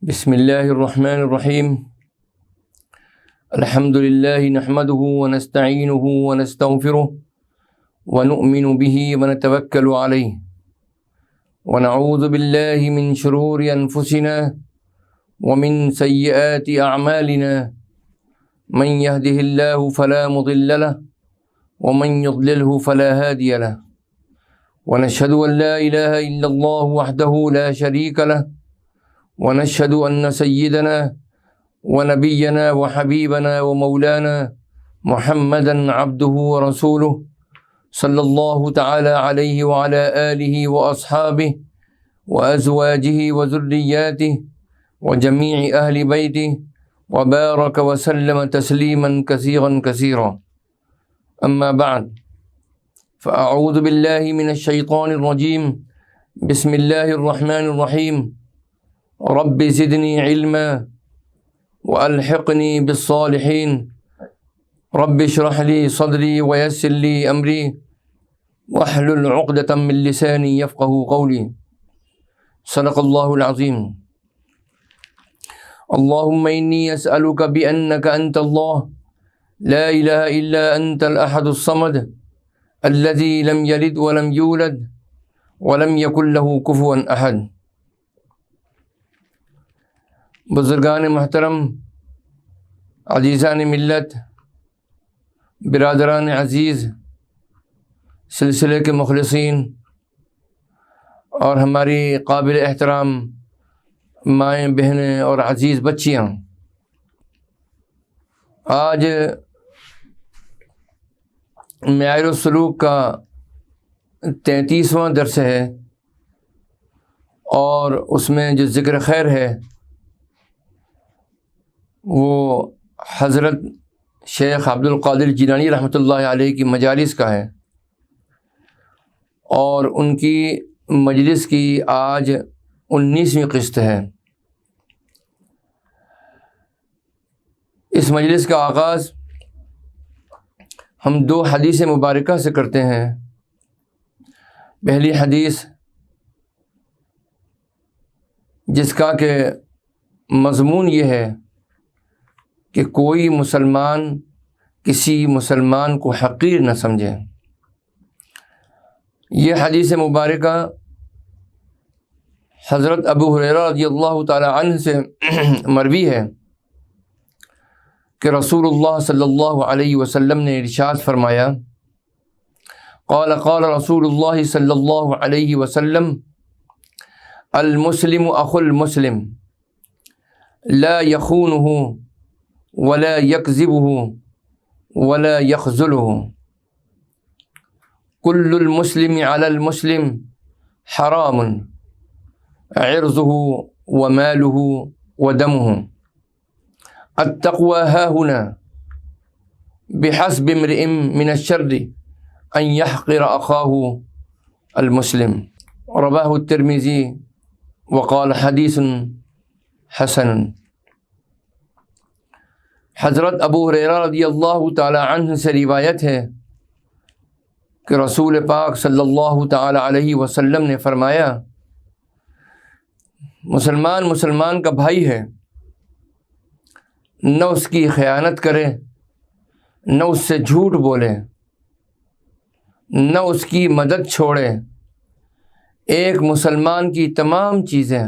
بسم اللہ الرحمن الرحیم الحمد للہ نحمده ونستعینه ونستغفره ونؤمن به ونتوکل علیہ ونعوذ باللہ من شرور انفسنا ومن سیئات اعمالنا من يهده اللہ فلا مضل له ومن يضلله فلا هادی له ونشهد ان لا الہ الا اللہ وحده لا شریک له ونشهد أن سيدنا ونبينا وحبيبنا ومولانا محمدا عبده ورسوله صلى الله تعالى عليه وعلى آله وأصحابه وأزواجه وذرياته وجميع أهل بيته وبارك وسلم تسليما كثيرا كثيرا. أما بعد، فأعوذ بالله من الشيطان الرجيم. بسم الله الرحمن الرحيم. رب زدنی علما والحقنی بالصالحین رب اشرح لی صدری ویسر لی امری واحلل عقدۃ من لسانی یفقہوا قولی. صدق اللہ العظیم. اللہم انی اسألک بأنک انت اللہ لا الہ الا انت الاحد الصمد الذی لم یلد ولم یولد ولم یکن له کفوا احد. بزرگان محترم، عزیزان ملت، برادران عزیز، سلسلے کے مخلصین اور ہماری قابل احترام مائیں بہنیں اور عزیز بچیاں، آج معیار السلوک کا 33واں درس ہے اور اس میں جو ذکر خیر ہے وہ حضرت شیخ عبد القادر جیلانی رحمۃ اللہ علیہ کی مجالس کا ہے، اور ان کی مجلس کی آج 19ویں قسط ہے. اس مجلس کا آغاز ہم 2 حدیث مبارکہ سے کرتے ہیں. پہلی حدیث جس کا کہ مضمون یہ ہے کہ کوئی مسلمان کسی مسلمان کو حقیر نہ سمجھے. یہ حدیث مبارکہ حضرت ابو ہریرہ رضی اللہ تعالی عنہ سے مروی ہے کہ رسول اللہ صلی اللہ علیہ وسلم نے ارشاد فرمایا، قال قال رسول اللہ صلی اللہ علیہ وسلم، المسلم اخو المسلم لا یخونہ ولا یکذبہ ولا یخذلہ، کل المسلم علی المسلم حرام عرضہ ومالہ ودمہ، التقوی ہاہنا بحسب امرئ من الشر ان یحقر اخاہ المسلم. رواہ الترمذی وقال حدیث حسن. حضرت ابو ہریرہ رضی اللہ تعالی عنہ سے روایت ہے کہ رسول پاک صلی اللہ تعالی علیہ وسلم نے فرمایا، مسلمان کا بھائی ہے، نہ اس کی خیانت کرے، نہ اس سے جھوٹ بولے، نہ اس کی مدد چھوڑے. ایک مسلمان کی تمام چیزیں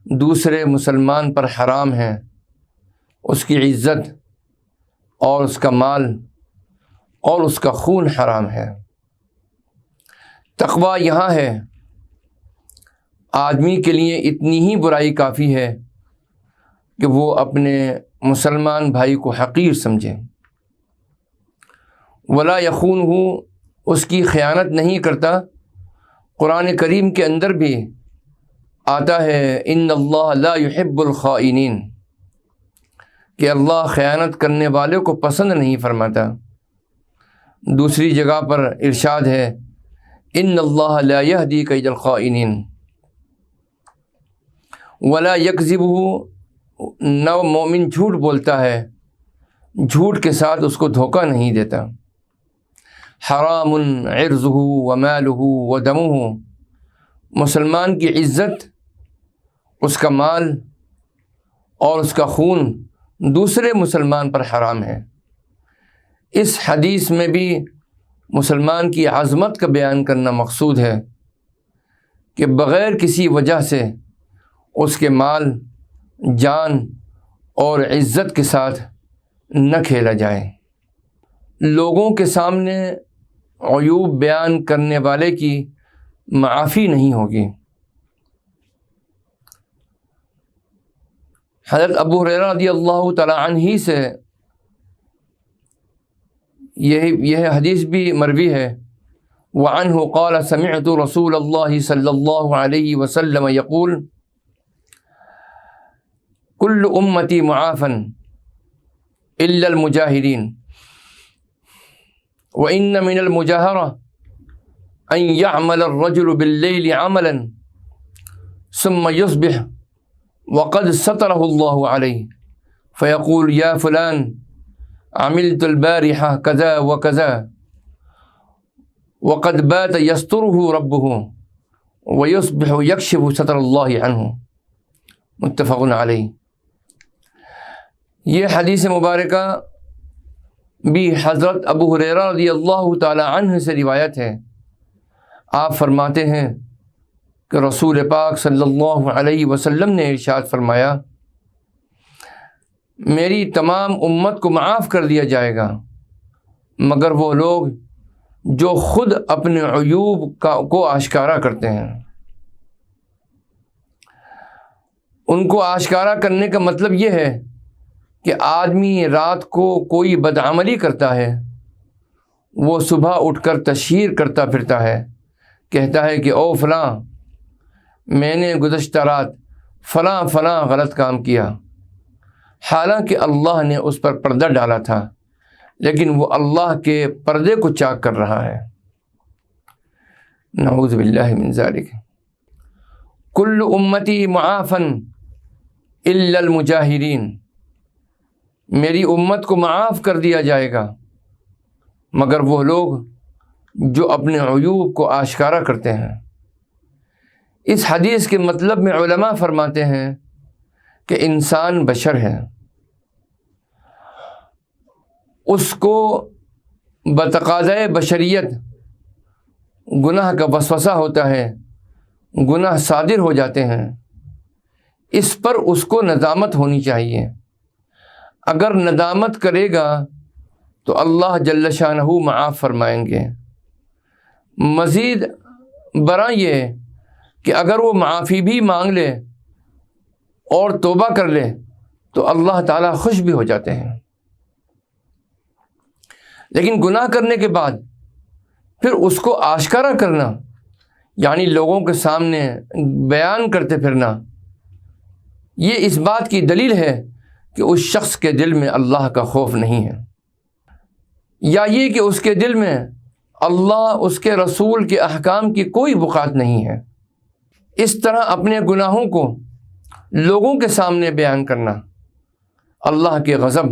دوسرے مسلمان پر حرام ہیں، اس کی عزت اور اس کا مال اور اس کا خون حرام ہے. تقوی یہاں ہے، آدمی کے لیے اتنی ہی برائی کافی ہے کہ وہ اپنے مسلمان بھائی کو حقیر سمجھے. ولا یخونہ، اس کی خیانت نہیں کرتا. قرآن کریم کے اندر بھی آتا ہے، ان اللہ لا یحب الخائنین، کہ اللہ خیانت کرنے والوں کو پسند نہیں فرماتا. دوسری جگہ پر ارشاد ہے، ان اللہ لا یہدی کید الخائنین. ولا یکذبہ، نہ مومن جھوٹ بولتا ہے، جھوٹ کے ساتھ اس کو دھوکہ نہیں دیتا. حرام عرضہ ومالہ ودمہ، مسلمان کی عزت، اس کا مال اور اس کا خون دوسرے مسلمان پر حرام ہے۔ اس حدیث میں بھی مسلمان کی عظمت کا بیان کرنا مقصود ہے کہ بغیر کسی وجہ سے اس کے مال، جان اور عزت کے ساتھ نہ کھیلا جائے۔ لوگوں کے سامنے عیوب بیان کرنے والے کی معافی نہیں ہوگی۔ حضرت ابو ہریرہ رضی اللہ تعالی عنہ سے یہ حدیث بھی مروی ہے، وعنہ قال سمعت رسول اللہ صلی اللہ علیہ وسلم یقول کل امتی معافا الا المجاہرین وان من المجاہرة ان يعمل الرجل باللیل عملا ثم يصبح وقد ستره الله عليه فيقول يا فلان عملت البارحة كذا وكذا وقد بات يستره ربه ويصبح يكشف ستر الله عنه، متفق علیہ۔ یہ حدیث مبارکہ بھی حضرت ابو ہریرہ رضی اللہ تعالی عنہ سے روایت ہے۔ آپ فرماتے ہیں کہ رسول پاک صلی اللہ علیہ وسلم نے ارشاد فرمایا، میری تمام امت کو معاف کر دیا جائے گا مگر وہ لوگ جو خود اپنے عیوب کو آشکارا کرتے ہیں۔ ان کو آشکارا کرنے کا مطلب یہ ہے کہ آدمی رات کو کوئی بدعملی کرتا ہے، وہ صبح اٹھ کر تشہیر کرتا پھرتا ہے، کہتا ہے کہ او فلاں، میں نے گزشتہ رات فلاں فلاں غلط کام کیا، حالانکہ اللہ نے اس پر پردہ ڈالا تھا، لیکن وہ اللہ کے پردے کو چاک کر رہا ہے۔ نعوذ باللہ من ذالک۔ کل امتی معافا الا المجاہرین، میری امت کو معاف کر دیا جائے گا مگر وہ لوگ جو اپنے عیوب کو آشکارا کرتے ہیں۔ اس حدیث کے مطلب میں علماء فرماتے ہیں کہ انسان بشر ہے، اس کو بتقاضۂ بشریت گناہ کا وسوسہ ہوتا ہے، گناہ صادر ہو جاتے ہیں، اس پر اس کو ندامت ہونی چاہیے۔ اگر ندامت کرے گا تو اللہ جل شانہ معاف فرمائیں گے۔ مزید برآں یہ کہ اگر وہ معافی بھی مانگ لے اور توبہ کر لے تو اللہ تعالیٰ خوش بھی ہو جاتے ہیں، لیکن گناہ کرنے کے بعد پھر اس کو آشکارا کرنا، یعنی لوگوں کے سامنے بیان کرتے پھرنا، یہ اس بات کی دلیل ہے کہ اس شخص کے دل میں اللہ کا خوف نہیں ہے، یا یہ کہ اس کے دل میں اللہ، اس کے رسول کے احکام کی کوئی بقات نہیں ہے۔ اس طرح اپنے گناہوں کو لوگوں کے سامنے بیان کرنا اللہ کے غضب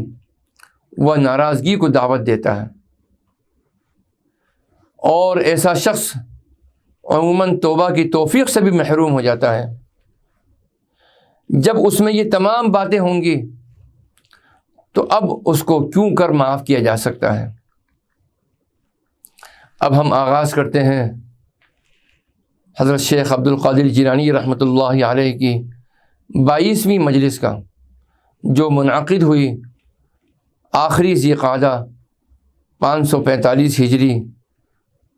و ناراضگی کو دعوت دیتا ہے، اور ایسا شخص عموماً توبہ کی توفیق سے بھی محروم ہو جاتا ہے۔ جب اس میں یہ تمام باتیں ہوں گی تو اب اس کو کیوں کر معاف کیا جا سکتا ہے۔ اب ہم آغاز کرتے ہیں حضرت شیخ عبد القادر جیلانی رحمۃ اللہ علیہ کی 22ویں مجلس کا، جو منعقد ہوئی آخری ذی قعدہ 545 ہجری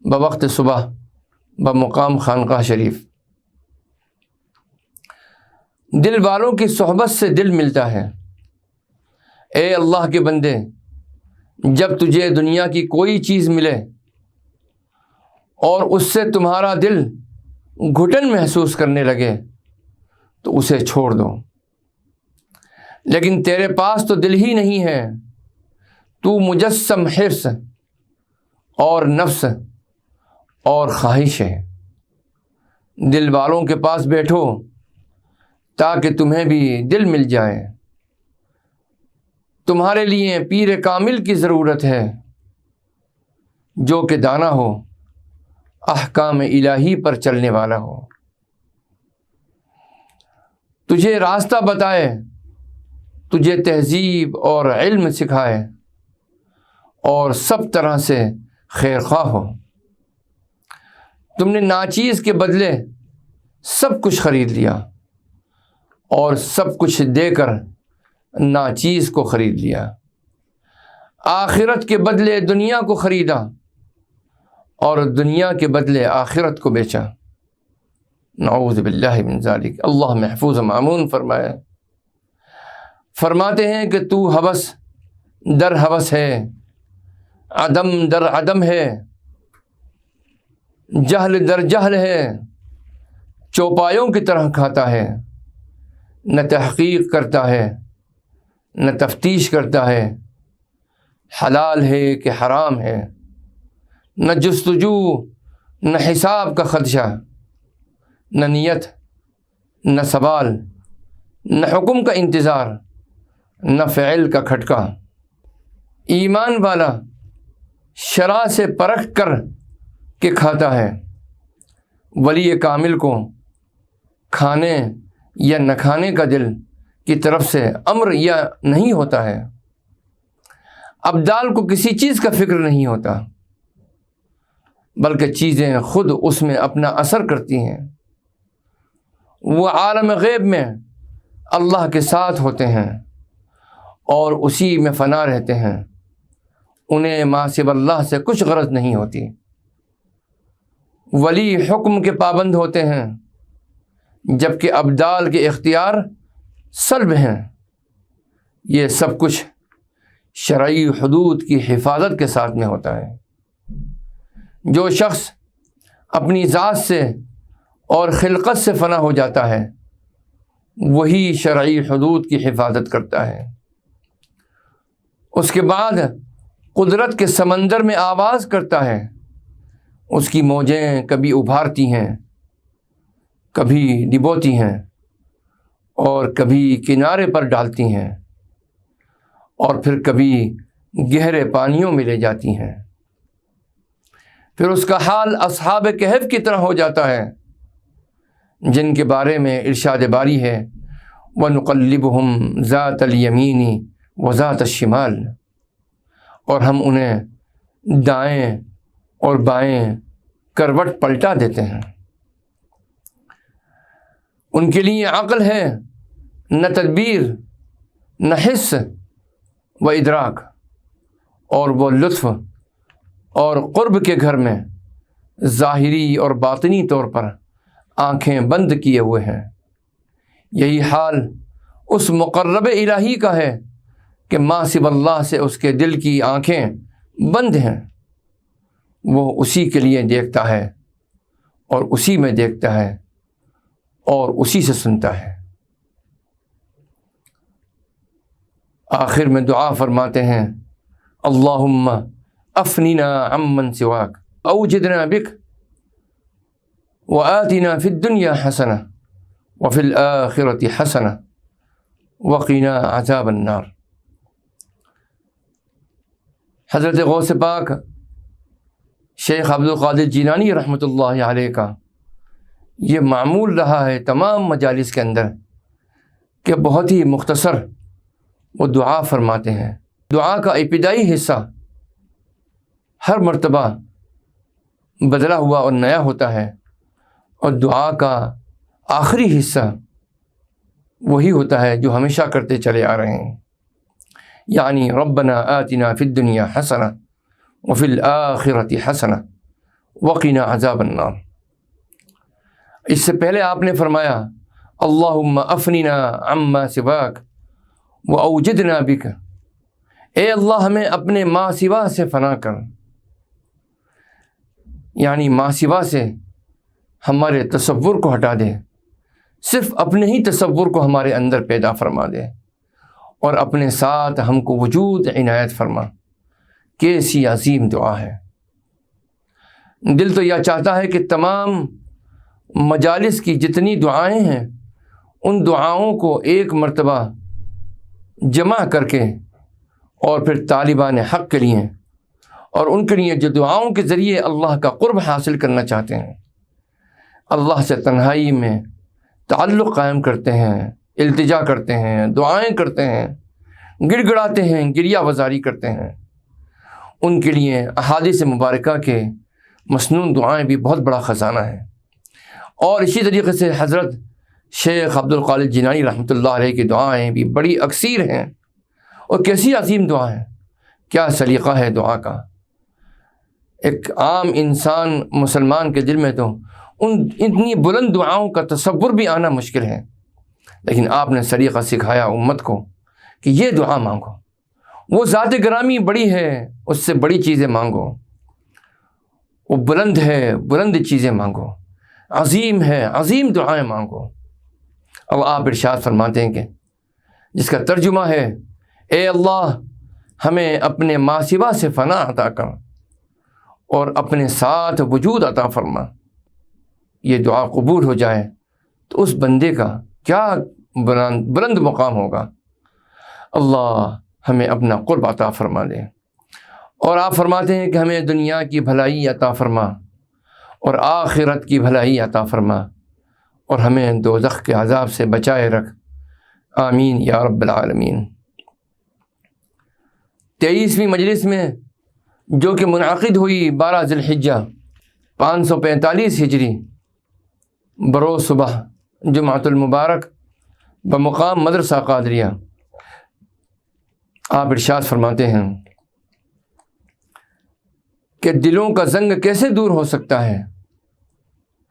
بوقت صبح بمقام خانقاہ شریف۔ دل والوں کی صحبت سے دل ملتا ہے۔ اے اللہ کے بندے، جب تجھے دنیا کی کوئی چیز ملے اور اس سے تمہارا دل گھٹن محسوس کرنے لگے تو اسے چھوڑ دو، لیکن تیرے پاس تو دل ہی نہیں ہے، تو مجسم حرص اور نفس اور خواہش ہے۔ دل والوں کے پاس بیٹھو تاکہ تمہیں بھی دل مل جائے۔ تمہارے لیے پیر کامل کی ضرورت ہے جو کہ دانا ہو، احکام الہی پر چلنے والا ہو، تجھے راستہ بتائے تجھے تہذیب اور علم سکھائے اور سب طرح سے خیر خواہ ہو۔ تم نے ناچیز کے بدلے سب کچھ خرید لیا اور سب کچھ دے کر ناچیز کو خرید لیا۔ آخرت کے بدلے دنیا کو خریدا اور دنیا کے بدلے آخرت کو بیچا۔ نعوذ باللہ من ذالک۔ اللہ محفوظ و معمون فرمائے۔ فرماتے ہیں کہ تو ہوس در ہوس ہے، عدم در عدم ہے، جہل در جہل ہے، چوپایوں کی طرح کھاتا ہے، نہ تحقیق کرتا ہے نہ تفتیش کرتا ہے، حلال ہے کہ حرام ہے، نہ جستجو نہ حساب کا خدشہ، نہ نیت نہ سوال، نہ حکم کا انتظار، نہ فعل کا کھٹکا۔ ایمان والا شرع سے پرکھ کر کے کھاتا ہے، ولی کامل کو کھانے یا نہ کھانے کا دل کی طرف سے امر یا نہیں ہوتا ہے۔ ابدال کو کسی چیز کا فکر نہیں ہوتا، بلکہ چیزیں خود اس میں اپنا اثر کرتی ہیں۔ وہ عالم غیب میں اللہ کے ساتھ ہوتے ہیں اور اسی میں فنا رہتے ہیں، انہیں ما سوی اللہ سے کچھ غرض نہیں ہوتی۔ ولی حکم کے پابند ہوتے ہیں جبکہ ابدال کے اختیار سلب ہیں۔ یہ سب کچھ شرعی حدود کی حفاظت کے ساتھ میں ہوتا ہے۔ جو شخص اپنی ذات سے اور خلقت سے فنا ہو جاتا ہے وہی شرعی حدود کی حفاظت کرتا ہے۔ اس کے بعد قدرت کے سمندر میں آواز کرتا ہے، اس کی موجیں کبھی ابھارتی ہیں، کبھی ڈبوتی ہیں اور کبھی کنارے پر ڈالتی ہیں اور پھر کبھی گہرے پانیوں میں لے جاتی ہیں۔ پھر اس کا حال اصحاب کہف کی طرح ہو جاتا ہے جن کے بارے میں ارشاد باری ہے وَنُقَلِّبُهُمْ ذَاتَ الْيَمِينِ وَذَاتَ الشِّمَالِ، اور ہم انہیں دائیں اور بائیں کروٹ پلٹا دیتے ہیں۔ ان کے لیے عقل ہے نہ تدبیر، نہ حس و ادراک، اور وہ لطف اور قرب کے گھر میں ظاہری اور باطنی طور پر آنکھیں بند کیے ہوئے ہیں۔ یہی حال اس مقرب الہی کا ہے کہ ما سوی اللہ سے اس کے دل کی آنکھیں بند ہیں، وہ اسی کے لیے دیکھتا ہے اور اسی میں دیکھتا ہے اور اسی سے سنتا ہے۔ آخر میں دعا فرماتے ہیں اللہم افننا عمن سواک اوجدنا بک وآتنا فی الدنیا حسنہ وفی الآخرۃ حسنہ وقنا عذاب النار۔ حضرت غوث پاک شیخ عبد القادر جیلانی رحمۃ اللہ علیہ کا یہ معمول رہا ہے تمام مجالس کے اندر کہ بہت ہی مختصر وہ دعا فرماتے ہیں۔ دعا کا ابتدائی حصہ ہر مرتبہ بدلا ہوا اور نیا ہوتا ہے، اور دعا کا آخری حصہ وہی ہوتا ہے جو ہمیشہ کرتے چلے آ رہے ہیں، یعنی ربنا آتنا فی الدنیا حسنہ وفی الآخرۃ حسنہ وقنا عذاب النار۔ اس سے پہلے آپ نے فرمایا اللہم افننا عما سواک واوجدنا بک، اے اللہ ہمیں اپنے ما سوا سے فنا کر، یعنی ما سوا سے ہمارے تصور کو ہٹا دے، صرف اپنے ہی تصور کو ہمارے اندر پیدا فرما دے اور اپنے ساتھ ہم کو وجود عنایت فرما۔ کیسی عظیم دعا ہے۔ دل تو یہ چاہتا ہے کہ تمام مجالس کی جتنی دعائیں ہیں ان دعاؤں کو ایک مرتبہ جمع کر کے اور پھر طالبان حق کے لیے اور ان کے لیے جو دعاؤں کے ذریعے اللہ کا قرب حاصل کرنا چاہتے ہیں، اللہ سے تنہائی میں تعلق قائم کرتے ہیں، التجا کرتے ہیں، دعائیں کرتے ہیں، گڑ گڑاتے ہیں، گریہ وزاری کرتے ہیں، ان کے لیے احادیث مبارکہ کے مسنون دعائیں بھی بہت بڑا خزانہ ہیں۔ اور اسی طریقے سے حضرت شیخ عبد القادر جیلانی رحمۃ اللہ علیہ کی دعائیں بھی بڑی اکثیر ہیں، اور کیسی عظیم دعا ہے، کیا سلیقہ ہے دعا کا۔ ایک عام انسان مسلمان کے دل میں تو اتنی بلند دعاؤں کا تصور بھی آنا مشکل ہے، لیکن آپ نے سلیقہ سکھایا امت کو کہ یہ دعا مانگو، وہ ذات گرامی بڑی ہے، اس سے بڑی چیزیں مانگو، وہ بلند ہے، بلند چیزیں مانگو، عظیم ہے، عظیم دعائیں مانگو۔ اب آپ ارشاد فرماتے ہیں کہ جس کا ترجمہ ہے، اے اللہ ہمیں اپنے ماسوا سے فنا عطا کر اور اپنے ساتھ وجود عطا فرما۔ یہ دعا قبول ہو جائے تو اس بندے کا کیا بلند مقام ہوگا۔ اللہ ہمیں اپنا قرب عطا فرما دے۔ اور آپ فرماتے ہیں کہ ہمیں دنیا کی بھلائی عطا فرما اور آخرت کی بھلائی عطا فرما، اور ہمیں دوزخ کے عذاب سے بچائے رکھ، آمین یا رب العالمین۔ 23ویں مجلس میں جو کہ منعقد ہوئی 12 ذی الحجہ 545 ہجری بروز صبح جمعۃ المبارک بمقام مدرسہ قادریہ، آپ ارشاد فرماتے ہیں کہ دلوں کا زنگ کیسے دور ہو سکتا ہے۔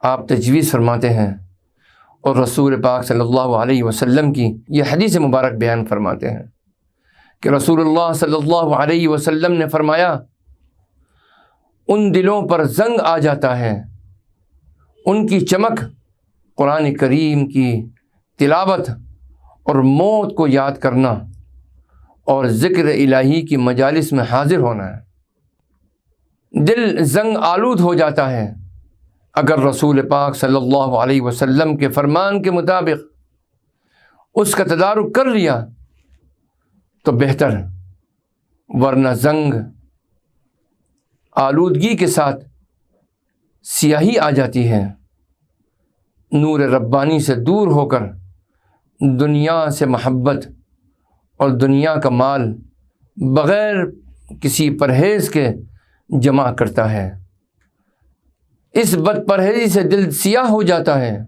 آپ تجویز فرماتے ہیں اور رسول پاک صلی اللہ علیہ وسلم کی یہ حدیث مبارک بیان فرماتے ہیں کہ رسول اللہ صلی اللہ علیہ وسلم نے فرمایا، ان دلوں پر زنگ آ جاتا ہے، ان کی چمک قرآن کریم کی تلاوت اور موت کو یاد کرنا اور ذکر الہی کی مجالس میں حاضر ہونا ہے۔ دل زنگ آلود ہو جاتا ہے اگر رسول پاک صلی اللہ علیہ وسلم کے فرمان کے مطابق اس کا تدارک کر لیا تو بہتر، ورنہ زنگ آلودگی کے ساتھ سیاہی آ جاتی ہے، نور ربانی سے دور ہو کر دنیا سے محبت اور دنیا کا مال بغیر کسی پرہیز کے جمع کرتا ہے۔ اس بد پرہیزی سے دل سیاہ ہو جاتا ہے،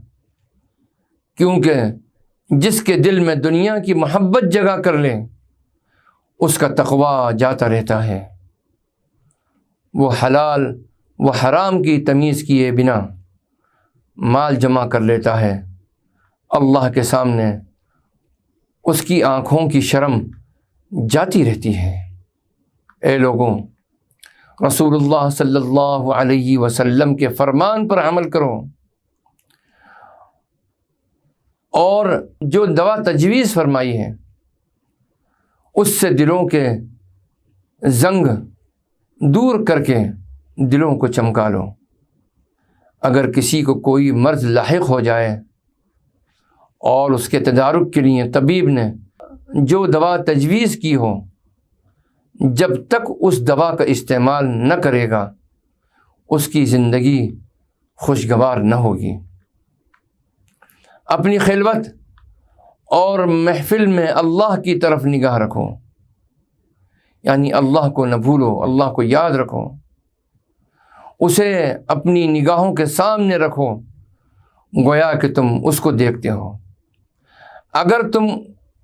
کیونکہ جس کے دل میں دنیا کی محبت جگہ کر لے اس کا تقویٰ جاتا رہتا ہے، وہ حلال و حرام کی تمیز کیے بنا مال جمع کر لیتا ہے، اللہ کے سامنے اس کی آنکھوں کی شرم جاتی رہتی ہے۔ اے لوگوں، رسول اللہ صلی اللہ علیہ وسلم کے فرمان پر عمل کرو، اور جو دوا تجویز فرمائی ہے اس سے دلوں کے زنگ دور کر کے دلوں کو چمکا لو۔ اگر کسی کو کوئی مرض لاحق ہو جائے اور اس کے تدارک کے لیے طبیب نے جو دوا تجویز کی ہو، جب تک اس دوا کا استعمال نہ کرے گا اس کی زندگی خوشگوار نہ ہوگی۔ اپنی خلوت اور محفل میں اللہ کی طرف نگاہ رکھو، یعنی اللہ کو نہ بھولو، اللہ کو یاد رکھو، اسے اپنی نگاہوں کے سامنے رکھو، گویا کہ تم اس کو دیکھتے ہو۔ اگر تم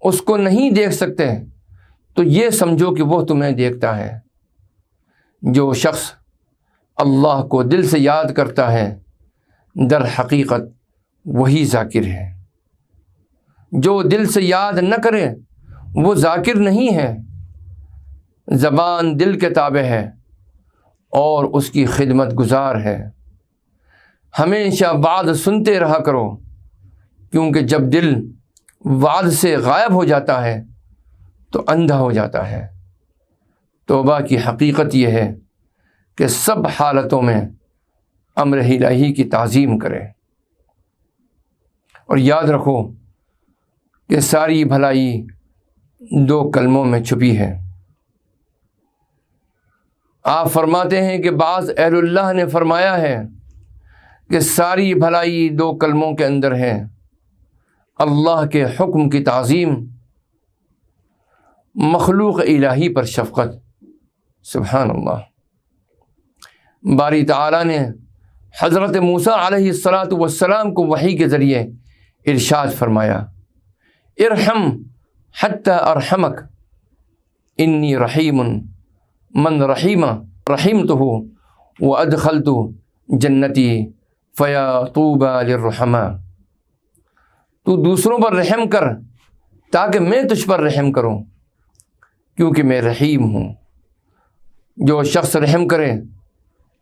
اس کو نہیں دیکھ سکتے تو یہ سمجھو کہ وہ تمہیں دیکھتا ہے۔ جو شخص اللہ کو دل سے یاد کرتا ہے در حقیقت وہی ذاکر ہے، جو دل سے یاد نہ کرے وہ ذاکر نہیں ہے۔ زبان دل کے تابع ہے اور اس کی خدمت گزار ہے۔ ہمیشہ وعظ سنتے رہا کرو، کیونکہ جب دل وعظ سے غائب ہو جاتا ہے تو اندھا ہو جاتا ہے۔ توبہ کی حقیقت یہ ہے کہ سب حالتوں میں امر الہی کی تعظیم کرے، اور یاد رکھو کہ ساری بھلائی 2 کلموں میں چھپی ہے۔ آپ فرماتے ہیں کہ بعض اہل اللہ نے فرمایا ہے کہ ساری بھلائی 2 کلموں کے اندر ہے، اللہ کے حکم کی تعظیم، مخلوق الہی پر شفقت۔ سبحان اللہ۔ باری تعالیٰ نے حضرت موسیٰ علیہ السلام کو وحی کے ذریعے ارشاد فرمایا، ارحم حتی ارحمک انی رحیم من رحمتہ وادخلت جنتی فیا طوبی للرحماء۔ تو دوسروں پر رحم کر تاکہ میں تجھ پر رحم کروں، کیونکہ میں رحیم ہوں۔ جو شخص رحم کرے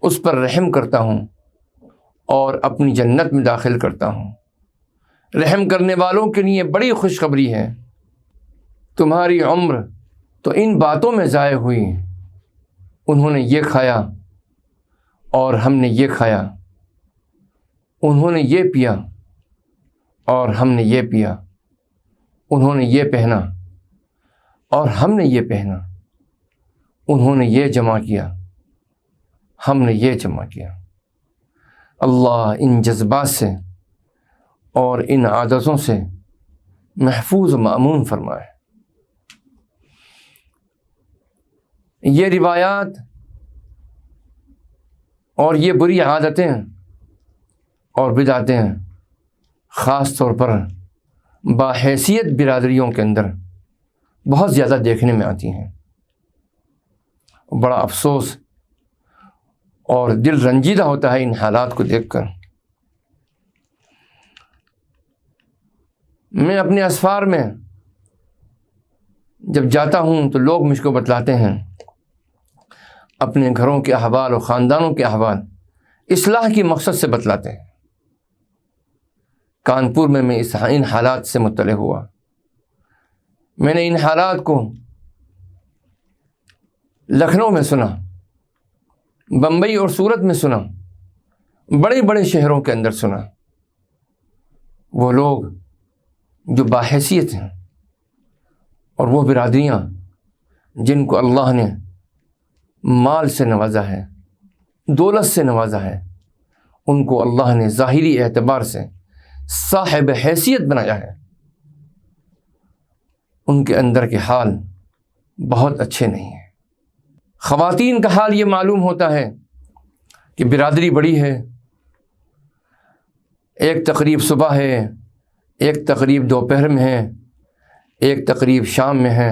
اس پر رحم کرتا ہوں اور اپنی جنت میں داخل کرتا ہوں۔ رحم کرنے والوں کے لیے بڑی خوشخبری ہے۔ تمہاری عمر تو ان باتوں میں ضائع ہوئی، انہوں نے یہ کھایا اور ہم نے یہ کھایا، انہوں نے یہ پیا اور ہم نے یہ پیا، انہوں نے یہ پہنا اور ہم نے یہ پہنا، انہوں نے یہ جمع کیا، ہم نے یہ جمع کیا۔ اللہ ان جذبات سے اور ان عادتوں سے محفوظ و مأمون فرمائے۔ یہ روایات اور یہ بری عادتیں اور بدعتیں خاص طور پر باحیثیت برادریوں کے اندر بہت زیادہ دیکھنے میں آتی ہیں۔ بڑا افسوس اور دل رنجیدہ ہوتا ہے ان حالات کو دیکھ کر۔ میں اپنے اسفار میں جب جاتا ہوں تو لوگ مجھ کو بتلاتے ہیں اپنے گھروں کے احوال و خاندانوں کے احوال، اصلاح کی مقصد سے بتلاتے ہیں۔ کانپور میں ان حالات سے مطلع ہوا۔ میں نے ان حالات کو لکھنؤ میں سنا، بمبئی اور سورت میں سنا، بڑے بڑے شہروں کے اندر سنا۔ وہ لوگ جو باحیثیت ہیں اور وہ برادریاں جن کو اللہ نے مال سے نوازا ہے، دولت سے نوازا ہے، ان کو اللہ نے ظاہری اعتبار سے صاحب حیثیت بنایا ہے، ان کے اندر کے حال بہت اچھے نہیں ہیں۔ خواتین کا حال یہ معلوم ہوتا ہے کہ برادری بڑی ہے، ایک تقریب صبح ہے، ایک تقریب دوپہر میں ہے، ایک تقریب شام میں ہے،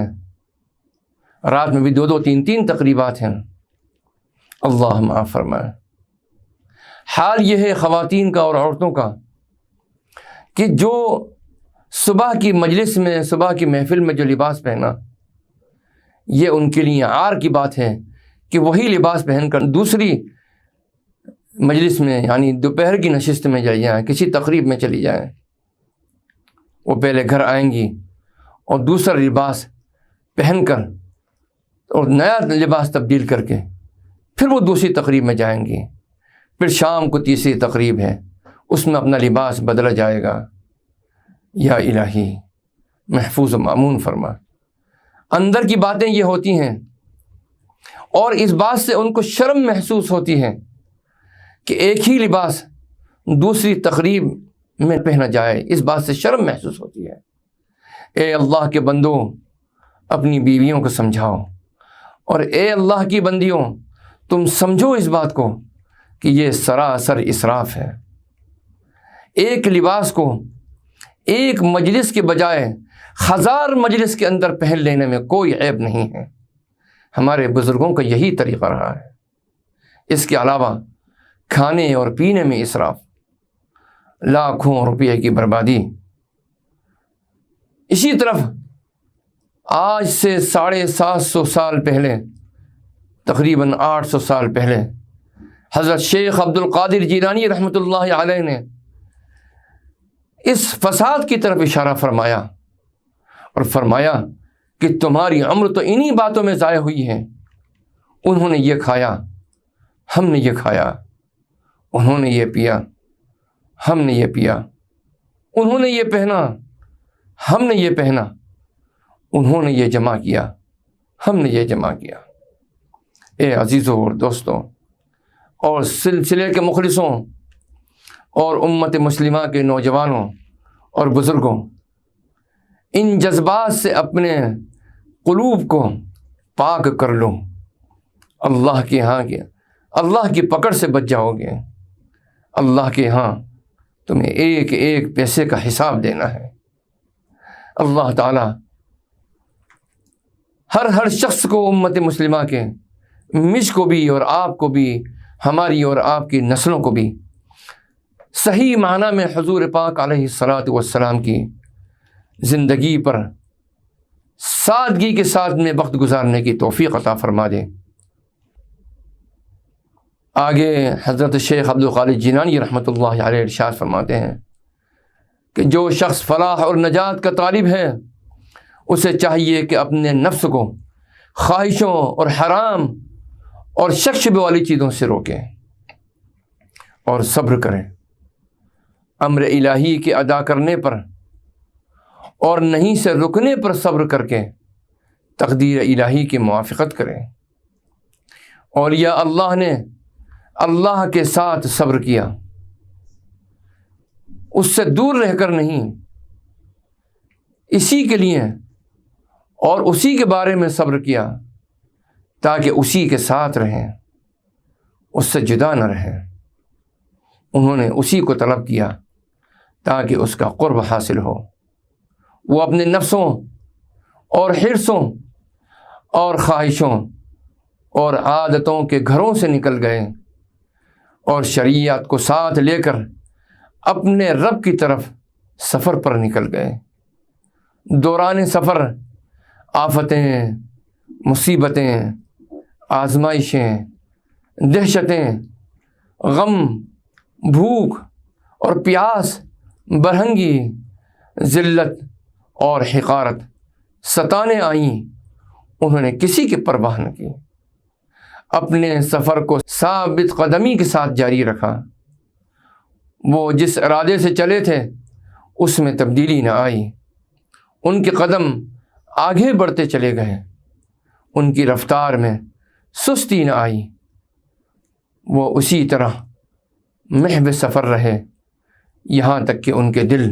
رات میں بھی 2 3 تقریبات ہیں۔ اللہ معاف فرمائے۔ حال یہ ہے خواتین کا اور عورتوں کا کہ جو صبح کی مجلس میں، صبح کی محفل میں جو لباس پہنا، یہ ان کے لیے عار کی بات ہے کہ وہی لباس پہن کر دوسری مجلس میں یعنی دوپہر کی نشست میں چلی جائیں، کسی تقریب میں چلی جائیں۔ وہ پہلے گھر آئیں گی اور دوسرا لباس پہن کر اور نیا لباس تبدیل کر کے پھر وہ دوسری تقریب میں جائیں گی، پھر شام کو تیسری تقریب ہے، اس میں اپنا لباس بدلا جائے گا۔ یا الہی محفوظ و مأمون فرما۔ اندر کی باتیں یہ ہوتی ہیں اور اس بات سے ان کو شرم محسوس ہوتی ہے کہ ایک ہی لباس دوسری تقریب میں پہنا جائے، اس بات سے شرم محسوس ہوتی ہے۔ اے اللہ کے بندوں، اپنی بیویوں کو سمجھاؤ، اور اے اللہ کی بندیوں، تم سمجھو اس بات کو کہ یہ سراسر اسراف ہے۔ ایک لباس کو ایک مجلس کے بجائے 1000 مجلس کے اندر پہن لینے میں کوئی عیب نہیں ہے۔ ہمارے بزرگوں کا یہی طریقہ رہا ہے۔ اس کے علاوہ کھانے اور پینے میں اسراف، لاکھوں روپے کی بربادی۔ اسی طرف آج سے 750 سال پہلے، تقریباً 800 سال پہلے، حضرت شیخ عبد القادر جیلانی رحمۃ اللہ علیہ نے اس فساد کی طرف اشارہ فرمایا اور فرمایا کہ تمہاری عمر تو انہی باتوں میں ضائع ہوئی ہے۔ انہوں نے یہ کھایا، ہم نے یہ کھایا، انہوں نے یہ پیا، ہم نے یہ پیا، انہوں نے یہ پہنا، ہم نے یہ پہنا، انہوں نے یہ جمع کیا، ہم نے یہ جمع کیا۔ اے عزیزوں اور دوستوں اور سلسلے کے مخلصوں اور امت مسلمہ کے نوجوانوں اور بزرگوں، ان جذبات سے اپنے قلوب کو پاک کر لو، اللہ کے ہاں کے اللہ کی پکڑ سے بچ جاؤ گے۔ اللہ کے ہاں تمہیں ایک ایک پیسے کا حساب دینا ہے۔ اللہ تعالیٰ ہر شخص کو، امت مسلمہ کے، مجھ کو بھی اور آپ کو بھی، ہماری اور آپ کی نسلوں کو بھی صحیح معنی میں حضور پاک علیہ الصلاۃ والسلام کی زندگی پر سادگی کے ساتھ میں وقت گزارنے کی توفیق عطا فرما دے۔ آگے حضرت شیخ عبدالخالق جیلانی رحمۃ اللہ علیہ ارشاد فرماتے ہیں کہ جو شخص فلاح اور نجات کا طالب ہے، اسے چاہیے کہ اپنے نفس کو خواہشوں اور حرام اور شک شبہ والی چیزوں سے روکے اور صبر کرے، امر الہی کے ادا کرنے پر اور نہیں سے رکنے پر صبر کر کے تقدیر الہی کی موافقت کرے۔ اولیاء اللہ نے اللہ کے ساتھ صبر کیا، اس سے دور رہ کر نہیں، اسی کے لیے اور اسی کے بارے میں صبر کیا تاکہ اسی کے ساتھ رہیں، اس سے جدا نہ رہیں۔ انہوں نے اسی کو طلب کیا تاکہ اس کا قرب حاصل ہو۔ وہ اپنے نفسوں اور حرصوں اور خواہشوں اور عادتوں کے گھروں سے نکل گئے اور شریعت کو ساتھ لے کر اپنے رب کی طرف سفر پر نکل گئے۔ دوران سفر آفتیں، مصیبتیں، آزمائشیں، دہشتیں، غم، بھوک اور پیاس، برہنگی، ذلت اور حقارت ستانے آئیں، انہوں نے کسی کی پرواہ نہ کی، اپنے سفر کو ثابت قدمی کے ساتھ جاری رکھا۔ وہ جس ارادے سے چلے تھے اس میں تبدیلی نہ آئی، ان کے قدم آگے بڑھتے چلے گئے، ان کی رفتار میں سستی نہ آئی، وہ اسی طرح محو سفر رہے یہاں تک کہ ان کے دل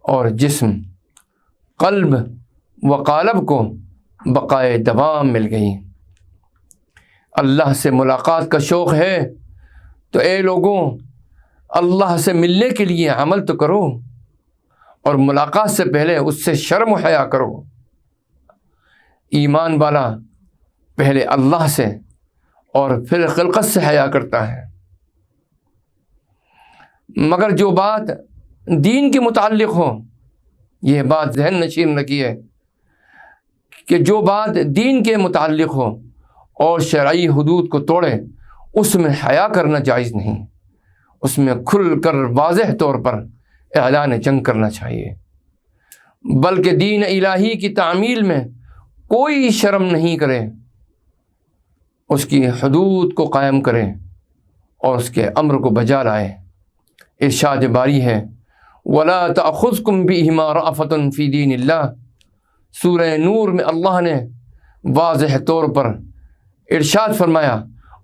اور جسم، قلب و قالب کو بقائے دوام مل گئی۔ اللہ سے ملاقات کا شوق ہے تو اے لوگوں، اللہ سے ملنے کے لیے عمل تو کرو، اور ملاقات سے پہلے اس سے شرم و حیا کرو۔ ایمان والا پہلے اللہ سے اور پھر خلقت سے حیا کرتا ہے۔ مگر جو بات دین کے متعلق ہو، یہ بات ذہن نشین رکھیے کہ جو بات دین کے متعلق ہو اور شرعی حدود کو توڑے، اس میں حیا کرنا جائز نہیں، اس میں کھل کر واضح طور پر اعلان جنگ کرنا چاہیے، بلکہ دین الہی کی تعمیل میں کوئی شرم نہیں کرے، اس کی حدود کو قائم کرے اور اس کے امر کو بجا لائے۔ ارشاد باری ہے وَلَا تَأْخُذْكُمْ بِهِمَا رَأْفَةٌ فِي دِينِ اللَّهِ۔ سورہ نور میں اللہ نے واضح طور پر ارشاد فرمایا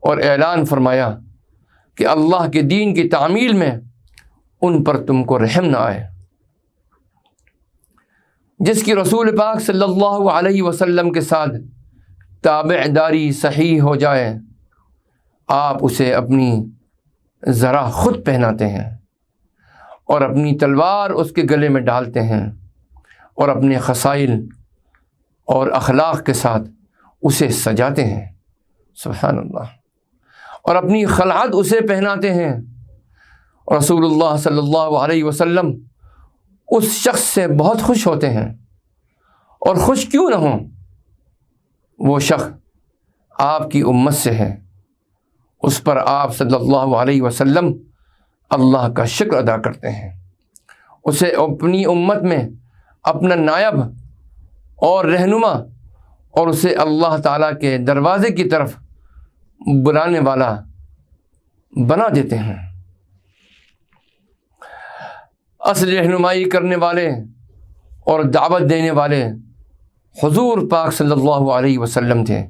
اور اعلان فرمایا کہ اللہ کے دین کی تعمیل میں ان پر تم کو رحم نہ آئے۔ جس کی رسول پاک صلی اللہ علیہ وسلم کے ساتھ تابع داری صحیح ہو جائے، آپ اسے اپنی ذرا خود پہناتے ہیں اور اپنی تلوار اس کے گلے میں ڈالتے ہیں اور اپنے خصائل اور اخلاق کے ساتھ اسے سجاتے ہیں، سبحان اللہ، اور اپنی خلعت اسے پہناتے ہیں۔ رسول اللہ صلی اللہ علیہ وسلم اس شخص سے بہت خوش ہوتے ہیں، اور خوش کیوں نہ ہوں، وہ شخص آپ کی امت سے ہے، اس پر آپ صلی اللہ علیہ وسلم اللہ کا شکر ادا کرتے ہیں، اسے اپنی امت میں اپنا نائب اور رہنما اور اسے اللہ تعالیٰ کے دروازے کی طرف بلانے والا بنا دیتے ہیں۔ اصل رہنمائی کرنے والے اور دعوت دینے والے حضور پاک صلی اللہ علیہ وسلم تھے۔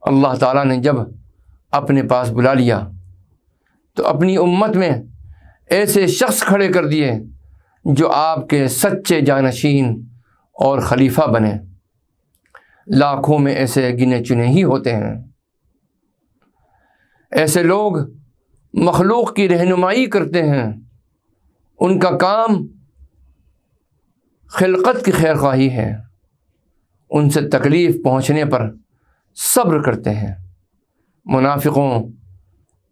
اللہ تعالیٰ نے جب اپنے پاس بلا لیا تو اپنی امت میں ایسے شخص کھڑے کر دیے جو آپ کے سچے جانشین اور خلیفہ بنے، لاکھوں میں ایسے گنے چنے ہی ہوتے ہیں۔ ایسے لوگ مخلوق کی رہنمائی کرتے ہیں، ان کا کام خلقت کی خیر خواہی ہے، ان سے تکلیف پہنچنے پر صبر کرتے ہیں، منافقوں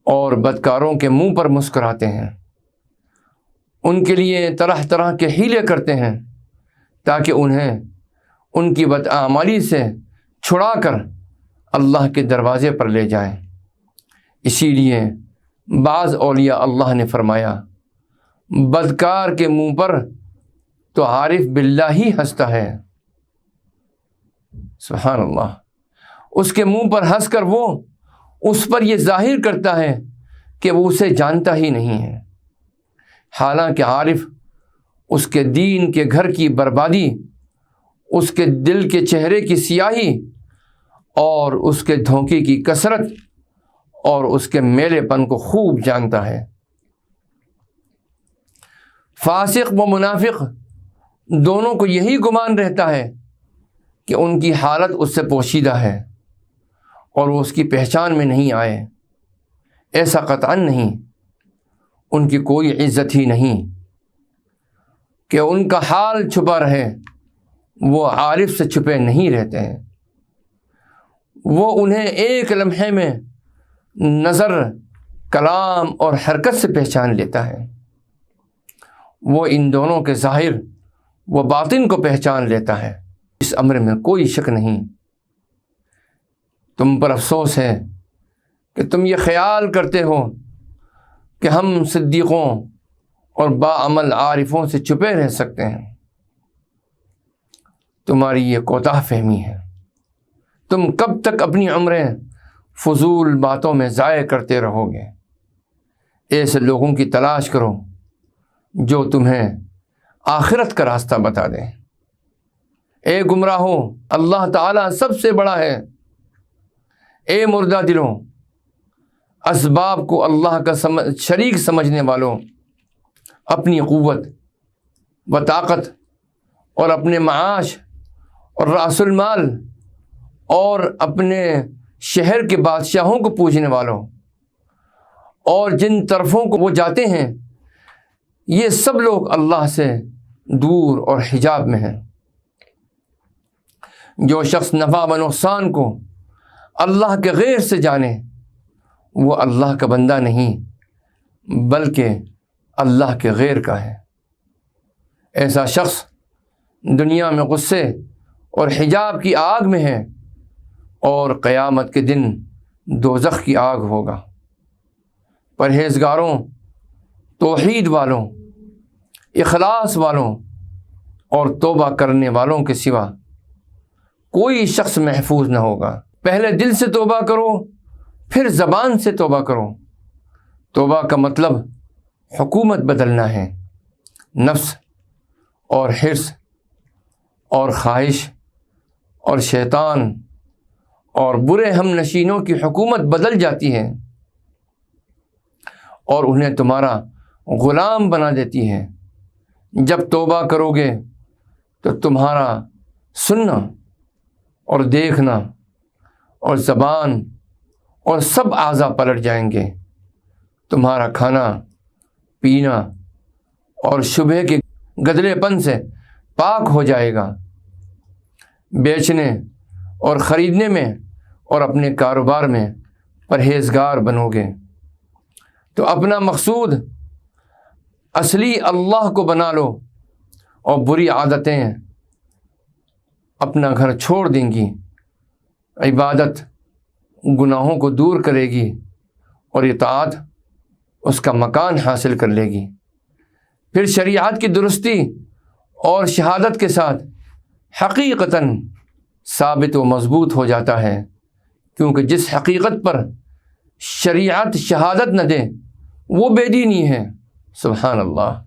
اور بدکاروں کے منہ پر مسکراتے ہیں، ان کے لیے طرح طرح کے حیلے کرتے ہیں تاکہ انہیں ان کی بدعمالی سے چھڑا کر اللہ کے دروازے پر لے جائیں۔ اسی لیے بعض اولیاء اللہ نے فرمایا، بدکار کے منہ پر تو عارف باللہ ہی ہنستا ہے، سبحان اللہ، اس کے منہ پر ہنس کر وہ اس پر یہ ظاہر کرتا ہے کہ وہ اسے جانتا ہی نہیں ہے، حالانکہ عارف اس کے دین کے گھر کی بربادی، اس کے دل کے چہرے کی سیاہی اور اس کے دھوکے کی کثرت اور اس کے میلے پن کو خوب جانتا ہے۔ فاسق و منافق دونوں کو یہی گمان رہتا ہے کہ ان کی حالت اس سے پوشیدہ ہے اور وہ اس کی پہچان میں نہیں آئے۔ ایسا قطعاً نہیں، ان کی کوئی عزت ہی نہیں کہ ان کا حال چھپا رہے، وہ عارف سے چھپے نہیں رہتے ہیں، وہ انہیں ایک لمحے میں نظر، کلام اور حرکت سے پہچان لیتا ہے، وہ ان دونوں کے ظاہر و باطن کو پہچان لیتا ہے، اس امر میں کوئی شک نہیں۔ تم پر افسوس ہے کہ تم یہ خیال کرتے ہو کہ ہم صدیقوں اور باعمل عارفوں سے چھپے رہ سکتے ہیں، تمہاری یہ کوتاہ فہمی ہے۔ تم کب تک اپنی عمریں فضول باتوں میں ضائع کرتے رہو گے؟ ایسے لوگوں کی تلاش کرو جو تمہیں آخرت کا راستہ بتا دیں۔ اے گمراہو، اللہ تعالیٰ سب سے بڑا ہے۔ اے مردہ دلوں، اسباب کو اللہ کا شریک سمجھنے والوں، اپنی قوت و طاقت اور اپنے معاش اور رأس المال اور اپنے شہر کے بادشاہوں کو پوجنے والوں، اور جن طرفوں کو وہ جاتے ہیں، یہ سب لوگ اللہ سے دور اور حجاب میں ہیں۔ جو شخص نفع و نقصان کو اللہ کے غیر سے جانے، وہ اللہ کا بندہ نہیں بلکہ اللہ کے غیر کا ہے۔ ایسا شخص دنیا میں غصے اور حجاب کی آگ میں ہے اور قیامت کے دن دوزخ کی آگ ہوگا۔ پرہیزگاروں، توحید والوں، اخلاص والوں اور توبہ کرنے والوں کے سوا کوئی شخص محفوظ نہ ہوگا۔ پہلے دل سے توبہ کرو، پھر زبان سے توبہ کرو۔ توبہ کا مطلب حکومت بدلنا ہے، نفس اور حرص اور خواہش اور شیطان اور برے ہم نشینوں کی حکومت بدل جاتی ہے اور انہیں تمہارا غلام بنا دیتی ہے۔ جب توبہ کرو گے تو تمہارا سننا اور دیکھنا اور زبان اور سب اعضاء پلٹ جائیں گے، تمہارا کھانا پینا اور شبہ کے گدلے پن سے پاک ہو جائے گا، بیچنے اور خریدنے میں اور اپنے کاروبار میں پرہیزگار بنو گے تو اپنا مقصود اصلی اللہ کو بنا لو، اور بری عادتیں اپنا گھر چھوڑ دیں گی، عبادت گناہوں کو دور کرے گی اور اطاعت اس کا مکان حاصل کر لے گی۔ پھر شریعت کی درستی اور شہادت کے ساتھ حقیقتاً ثابت و مضبوط ہو جاتا ہے، کیونکہ جس حقیقت پر شریعت شہادت نہ دے وہ بے دینی ہے۔ سبحان اللہ،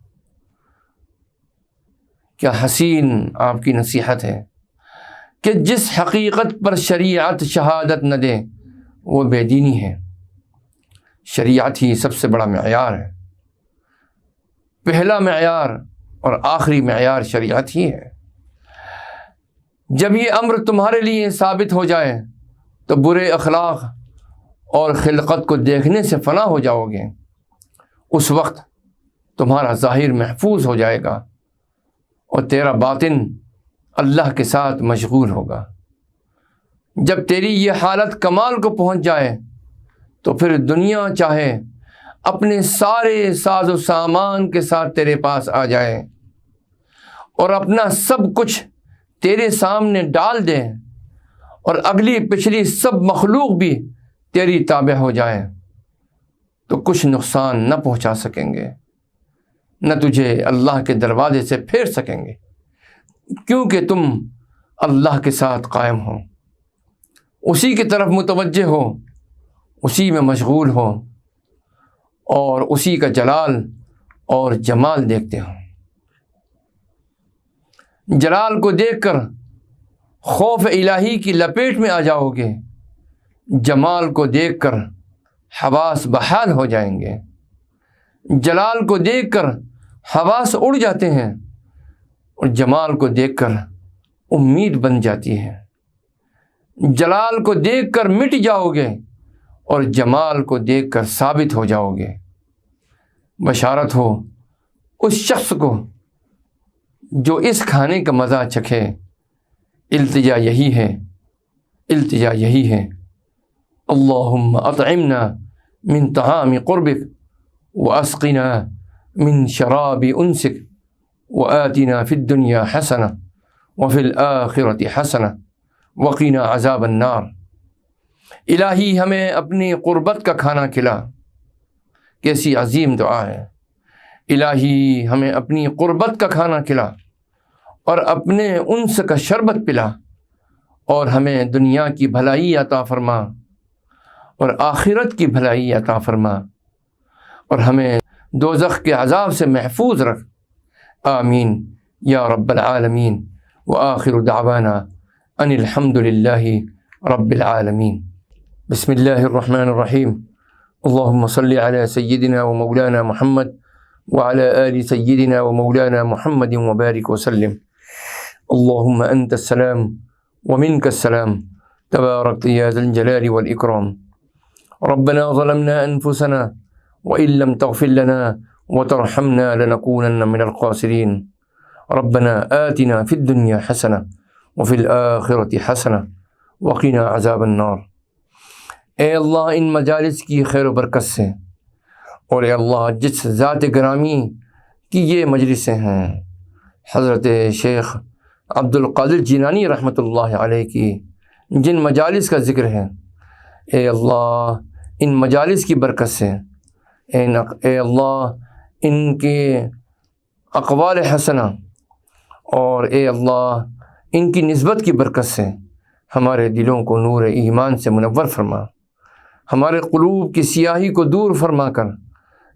کیا حسین آپ کی نصیحت ہے کہ جس حقیقت پر شریعت شہادت نہ دے وہ بے دینی ہے۔ شریعت ہی سب سے بڑا معیار ہے، پہلا معیار اور آخری معیار شریعت ہی ہے۔ جب یہ امر تمہارے لیے ثابت ہو جائے تو برے اخلاق اور خلقت کو دیکھنے سے فنا ہو جاؤ گے۔ اس وقت تمہارا ظاہر محفوظ ہو جائے گا اور تیرا باطن اللہ کے ساتھ مشغول ہوگا۔ جب تیری یہ حالت کمال کو پہنچ جائے تو پھر دنیا چاہے اپنے سارے ساز و سامان کے ساتھ تیرے پاس آ جائے اور اپنا سب کچھ تیرے سامنے ڈال دے اور اگلی پچھلی سب مخلوق بھی تیری تابع ہو جائے تو کچھ نقصان نہ پہنچا سکیں گے، نہ تجھے اللہ کے دروازے سے پھیر سکیں گے، کیونکہ تم اللہ کے ساتھ قائم ہو، اسی کی طرف متوجہ ہو، اسی میں مشغول ہو اور اسی کا جلال اور جمال دیکھتے ہو۔ جلال کو دیکھ کر خوف الہی کی لپیٹ میں آ جاؤ گے، جمال کو دیکھ کر حواس بحال ہو جائیں گے۔ جلال کو دیکھ کر حواس اڑ جاتے ہیں اور جمال کو دیکھ کر امید بن جاتی ہے۔ جلال کو دیکھ کر مٹ جاؤ گے اور جمال کو دیکھ کر ثابت ہو جاؤ گے۔ بشارت ہو اس شخص کو جو اس کھانے کا مزہ چکھے۔ التجا یہی ہے، التجا یہی ہے، اللہم اطعمنا من طعام قربک واسقنا من شراب انسک وآتنا فی الدنیا حسنہ وفی الآخرۃ حسنہ وقنا عذاب النار۔ الہی ہمیں اپنی قربت کا کھانا کھلا۔ کیسی عظیم دعا ہے۔ الہی ہمیں اپنی قربت کا کھانا کھلا اور اپنے انس کا شربت پلا اور ہمیں دنیا کی بھلائی عطا فرما اور آخرت کی بھلائی عطا فرما اور ہمیں دوزخ کے عذاب سے محفوظ رکھ۔ آمین یا رب العالمین۔ وآخر دعوانا ان الحمد للہ رب العالمین۔ بسم اللہ الرحمن الرحیم۔ اللہم صلی علی سیدنا و مولانا محمد وعلی آل سیدنا و مولانا محمد وبارک وسلم۔ اللہم انت السلام ومنک السلام تبارکت یا ذا الجلال والإکرام۔ ربنا ظلمنا انفسنا وإن لم تغفر لنا وترحمنا لنكونن من الخاسرین۔ ربنا آتنا فی الدنیا حسنہ وفی الآخرۃ حسنہ وقنا عذاب النار۔ اے اللہ ان مجالس کی خیر و برکت سے اور اے اللہ جس ذات گرامی کی یہ مجلسیں ہیں، حضرت شیخ عبد القادر جیلانی رحمۃ اللہ علیہ کی جن مجالس کا ذکر ہے، اے اللہ ان مجالس کی برکت سے، اے اللہ ان کے اقوال حسنہ اور اے اللہ ان کی نسبت کی برکت سے ہمارے دلوں کو نور ایمان سے منور فرما، ہمارے قلوب کی سیاہی کو دور فرما کر،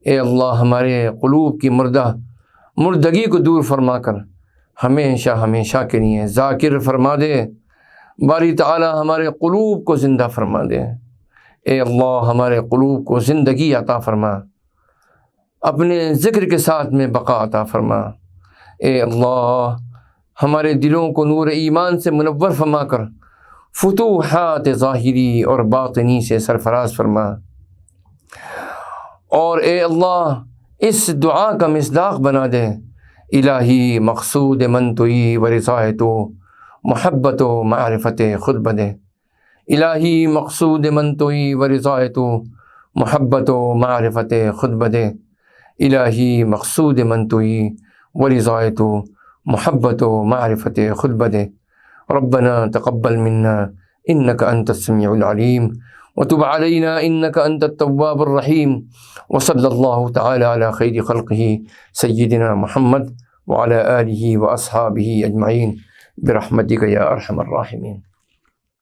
اے اللہ ہمارے قلوب کی مردگی کو دور فرما کر ہمیشہ ہمیشہ کے لیے ذاکر فرما دے۔ باری تعالی ہمارے قلوب کو زندہ فرما دے۔ اے اللہ ہمارے قلوب کو زندگی عطا فرما، اپنے ذکر کے ساتھ میں بقا عطا فرما۔ اے اللہ ہمارے دلوں کو نور ایمان سے منور فرما کر فتوحات ظاہری اور باطنی سے سرفراز فرما، اور اے اللہ اس دعا کا مصداق بنا دے۔ الہی مقصود من توئی و رضا تو محبت و معرفت خود بدے۔ الہی مقصود من توئی و رضا تو محبت و معرفت خود بدے۔ الہی مقصود من توئی و رضا تو محبت و معرفت خود بدے۔ ربنا تقبل منا انك انت السميع العليم وتب علينا انك انت التواب الرحيم وصلى الله تعالى على خير خلقه سيدنا محمد وعلى آله واصحابه اجمعين برحمتك يا ارحم الراحمين۔